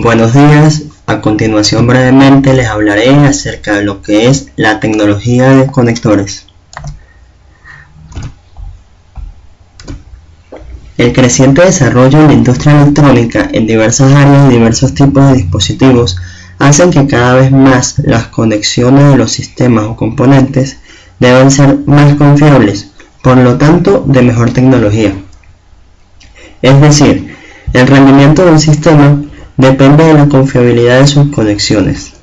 Buenos días, a continuación brevemente les hablaré acerca de lo que es la tecnología de conectores. El creciente desarrollo de la industria electrónica en diversas áreas y diversos tipos de dispositivos hacen que cada vez más las conexiones de los sistemas o componentes deben ser más confiables, por lo tanto de mejor tecnología. Es decir, el rendimiento de un sistema depende de la confiabilidad de sus conexiones.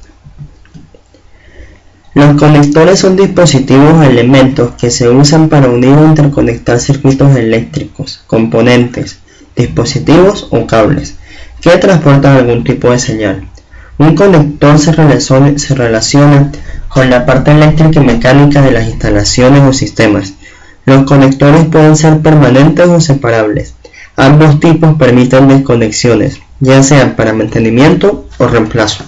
Los conectores son dispositivos o elementos que se usan para unir o interconectar circuitos eléctricos, componentes, dispositivos o cables que transportan algún tipo de señal. Un conector se relaciona con la parte eléctrica y mecánica de las instalaciones o sistemas. Los conectores pueden ser permanentes o separables. Ambos tipos permiten desconexiones, ya sean para mantenimiento o reemplazo.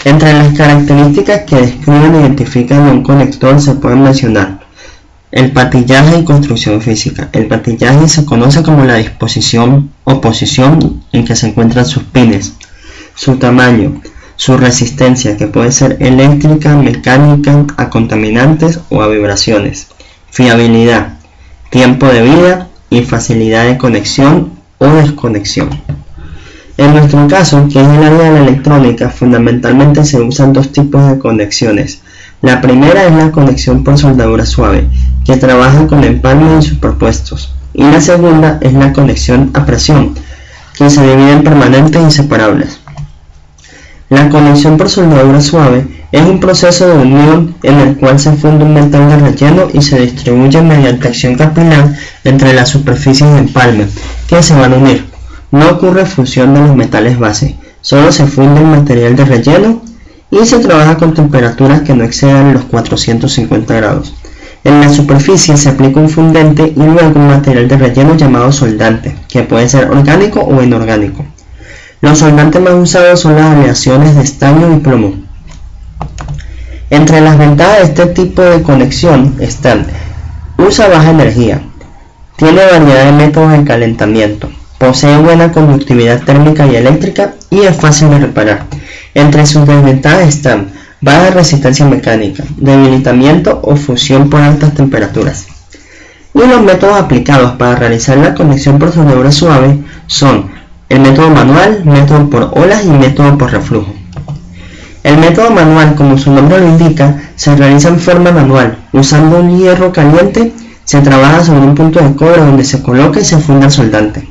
Entre las características que describen e identifican a un conector se pueden mencionar el patillaje y construcción física. El patillaje se conoce como la disposición o posición en que se encuentran sus pines, su tamaño, su resistencia, que puede ser eléctrica, mecánica, a contaminantes o a vibraciones, fiabilidad, tiempo de vida y facilidad de conexión o desconexión. En nuestro caso, que es el área de la electrónica, fundamentalmente se usan dos tipos de conexiones. La primera es la conexión por soldadura suave, que trabaja con empalmes y superpuestos, y la segunda es la conexión a presión, que se divide en permanentes y separables. La conexión por soldadura suave es un proceso de unión en el cual se funde un metal de relleno y se distribuye mediante acción capilar entre las superficies de empalme que se van a unir. No ocurre fusión de los metales base, solo se funde el material de relleno y se trabaja con temperaturas que no excedan los 450 grados. En la superficie se aplica un fundente y luego un material de relleno llamado soldante, que puede ser orgánico o inorgánico. Los soldantes más usados son las aleaciones de estaño y plomo. Entre las ventajas de este tipo de conexión están: usa baja energía, tiene variedad de métodos de calentamiento, posee buena conductividad térmica y eléctrica y es fácil de reparar. Entre sus desventajas están baja resistencia mecánica, debilitamiento o fusión por altas temperaturas. Y los métodos aplicados para realizar la conexión por soldadura suave son el método manual, método por olas y método por reflujo. El método manual, como su nombre lo indica, se realiza en forma manual. Usando un hierro caliente, se trabaja sobre un punto de cobre donde se coloca y se funde el soldante.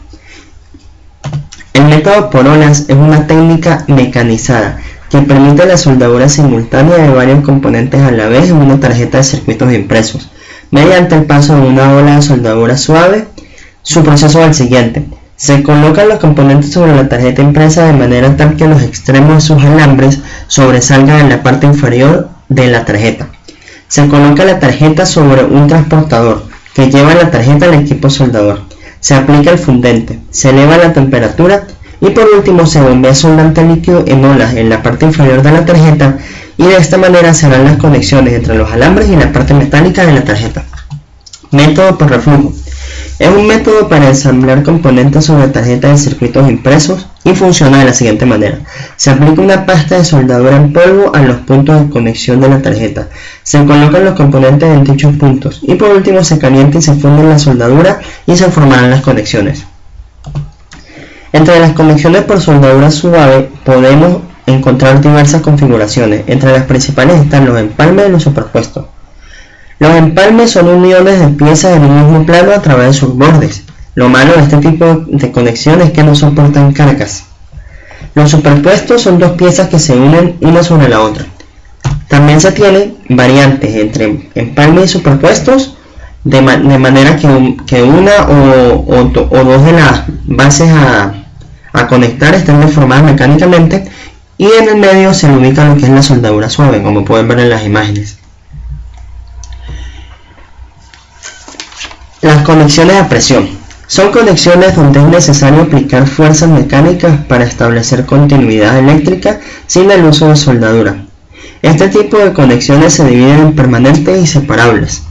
El método por olas es una técnica mecanizada que permite la soldadura simultánea de varios componentes a la vez en una tarjeta de circuitos impresos. Mediante el paso de una ola de soldadura suave, su proceso es el siguiente. Se colocan los componentes sobre la tarjeta impresa de manera tal que los extremos de sus alambres sobresalgan en la parte inferior de la tarjeta. Se coloca la tarjeta sobre un transportador que lleva la tarjeta al equipo soldador. Se aplica el fundente, se eleva la temperatura y por último se bombea soldante líquido en olas en la parte inferior de la tarjeta, y de esta manera se harán las conexiones entre los alambres y la parte metálica de la tarjeta. Método por reflujo. Es un método para ensamblar componentes sobre tarjetas de circuitos impresos y funciona de la siguiente manera. Se aplica una pasta de soldadura en polvo a los puntos de conexión de la tarjeta. Se colocan los componentes en dichos puntos y por último se calienta y se funde la soldadura y se formarán las conexiones. Entre las conexiones por soldadura suave podemos encontrar diversas configuraciones. Entre las principales están los empalmes y los superpuestos. Los empalmes son uniones de piezas en un mismo plano a través de sus bordes. Lo malo de este tipo de conexión es que no soportan cargas. Los superpuestos son dos piezas que se unen una sobre la otra. También se tienen variantes entre empalmes y superpuestos, de manera que una o dos de las bases a conectar están deformadas mecánicamente, y en el medio se ubica lo que es la soldadura suave, como pueden ver en las imágenes. Las conexiones a presión son conexiones donde es necesario aplicar fuerzas mecánicas para establecer continuidad eléctrica sin el uso de soldadura. Este tipo de conexiones se dividen en permanentes y separables.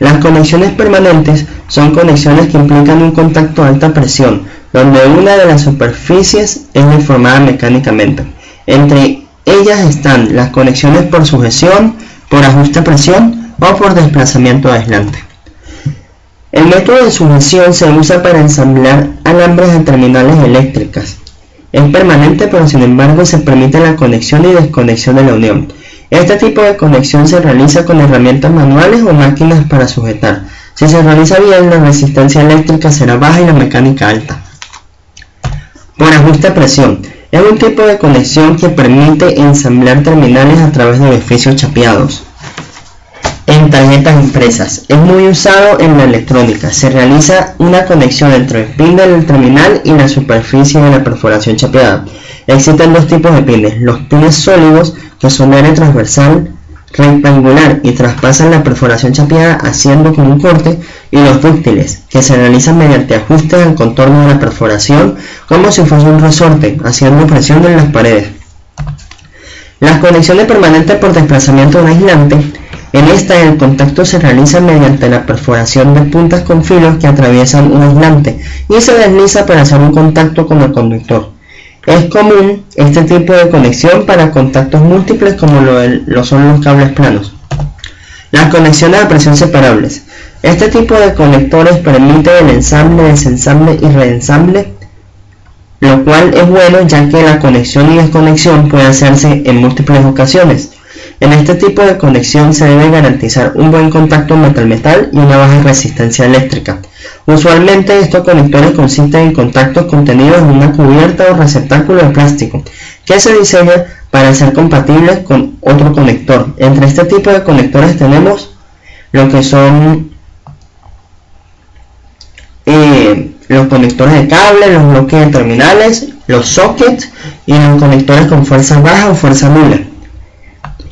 Las conexiones permanentes son conexiones que implican un contacto a alta presión donde una de las superficies es deformada mecánicamente. Entre ellas están las conexiones por sujeción, por ajuste a presión o por desplazamiento aislante. El método de sujeción se usa para ensamblar alambres de terminales eléctricas. Es permanente, pero sin embargo se permite la conexión y desconexión de la unión. Este tipo de conexión se realiza con herramientas manuales o máquinas para sujetar. Si se realiza bien, la resistencia eléctrica será baja y la mecánica alta. Por ajuste a presión. Es un tipo de conexión que permite ensamblar terminales a través de orificios chapeados en tarjetas impresas. Es muy usado en la electrónica. Se realiza una conexión entre el pin del terminal y la superficie de la perforación chapeada. Existen dos tipos de pines: los pines sólidos, que son de área transversal rectangular y traspasan la perforación chapeada haciendo como un corte, y los dúctiles, que se realizan mediante ajustes al contorno de la perforación como si fuese un resorte, haciendo presión en las paredes. Las conexiones permanentes por desplazamiento de un aislante. En esta, el contacto se realiza mediante la perforación de puntas con filos que atraviesan un aislante y se desliza para hacer un contacto con el conductor. Es común este tipo de conexión para contactos múltiples como lo son los cables planos. Las conexiones a presión separables. Este tipo de conectores permite el ensamble, desensamble y reensamble, lo cual es bueno ya que la conexión y desconexión puede hacerse en múltiples ocasiones. En este tipo de conexión se debe garantizar un buen contacto metal-metal y una baja resistencia eléctrica. Usualmente estos conectores consisten en contactos contenidos en una cubierta o receptáculo de plástico que se diseña para ser compatibles con otro conector. Entre este tipo de conectores tenemos lo que son los conectores de cable, los bloques de terminales, los sockets y los conectores con fuerza baja o fuerza nula.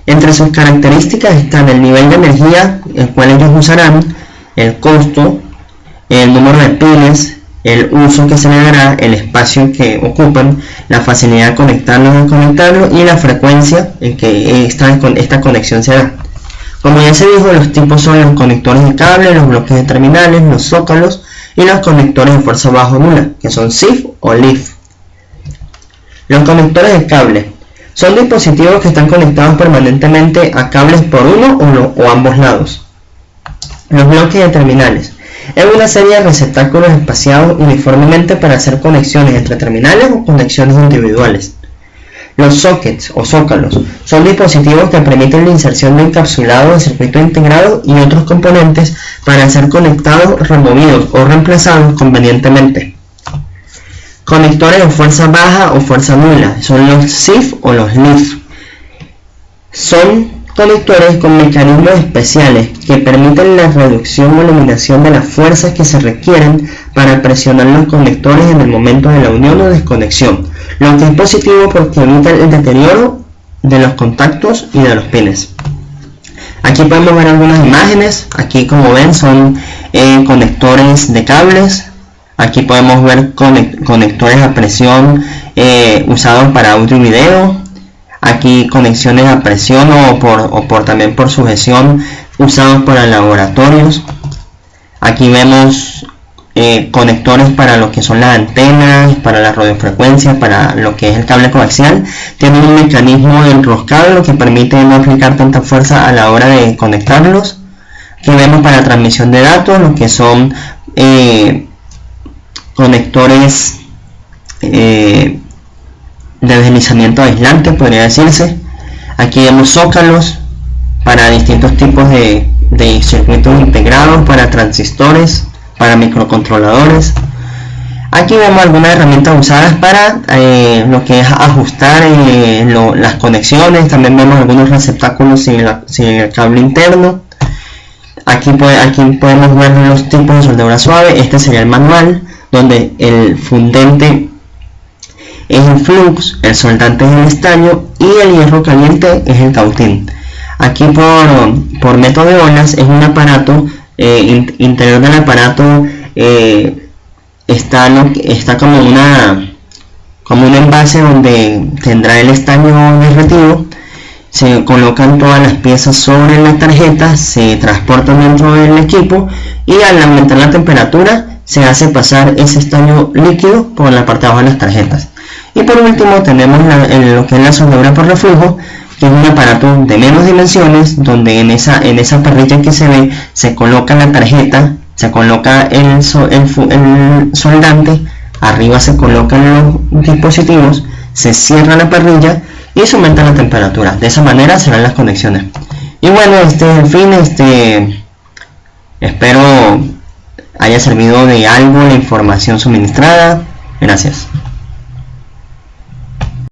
Entre sus características están el nivel de energía, el cual ellos usarán, el costo, el número de pines, el uso que se le dará, el espacio que ocupan, la facilidad de conectarlos y desconectarlos y la frecuencia en que esta conexión se da. Como ya se dijo, los tipos son los conectores de cable, los bloques de terminales, los zócalos y los conectores de fuerza baja o nula, que son SIF o LIF. Los conectores de cable son dispositivos que están conectados permanentemente a cables por uno o ambos lados. Los bloques de terminales es una serie de receptáculos espaciados uniformemente para hacer conexiones entre terminales o conexiones individuales. Los sockets o zócalos son dispositivos que permiten la inserción de encapsulados de circuito integrado y otros componentes para ser conectados, removidos o reemplazados convenientemente. Conectores de fuerza baja o fuerza nula son los SIF o los LIF. Son conectores con mecanismos especiales que permiten la reducción o eliminación de las fuerzas que se requieren para presionar los conectores en el momento de la unión o desconexión, lo que es positivo porque evita el deterioro de los contactos y de los pines. Aquí podemos ver algunas imágenes. Aquí, como ven, son conectores de cables. Aquí podemos ver conectores a presión usados para audio y video. Aquí conexiones a presión o también por sujeción usados para laboratorios. Aquí vemos conectores para lo que son las antenas, para las radiofrecuencias, para lo que es el cable coaxial. Tienen un mecanismo de enroscado, lo que permite no aplicar tanta fuerza a la hora de conectarlos. Aquí vemos para transmisión de datos, lo que son conectores de deslizamiento aislante, podría decirse. Aquí vemos zócalos para distintos tipos de circuitos integrados, para transistores, para microcontroladores. Aquí vemos algunas herramientas usadas para lo que es ajustar las conexiones. También vemos algunos receptáculos sin el cable interno. Aquí podemos ver los tipos de soldadura suave. Este sería el manual, donde el fundente es el flux, el soldante es el estaño y el hierro caliente es el cautín. Aquí por método de olas es un aparato, interior del aparato está como un envase donde tendrá el estaño derretido. Se colocan todas las piezas sobre la tarjeta, se transportan dentro del equipo y al aumentar la temperatura se hace pasar ese estaño líquido por la parte de abajo de las tarjetas. Y por último tenemos lo que es la soldadura por reflujo, que es un aparato de menos dimensiones, donde en esa parrilla que se ve se coloca la tarjeta, se coloca el soldante, arriba se colocan los dispositivos, se cierra la parrilla y se aumenta la temperatura. De esa manera serán las conexiones. Y bueno, este es el fin. Espero haya servido de algo la información suministrada. Gracias.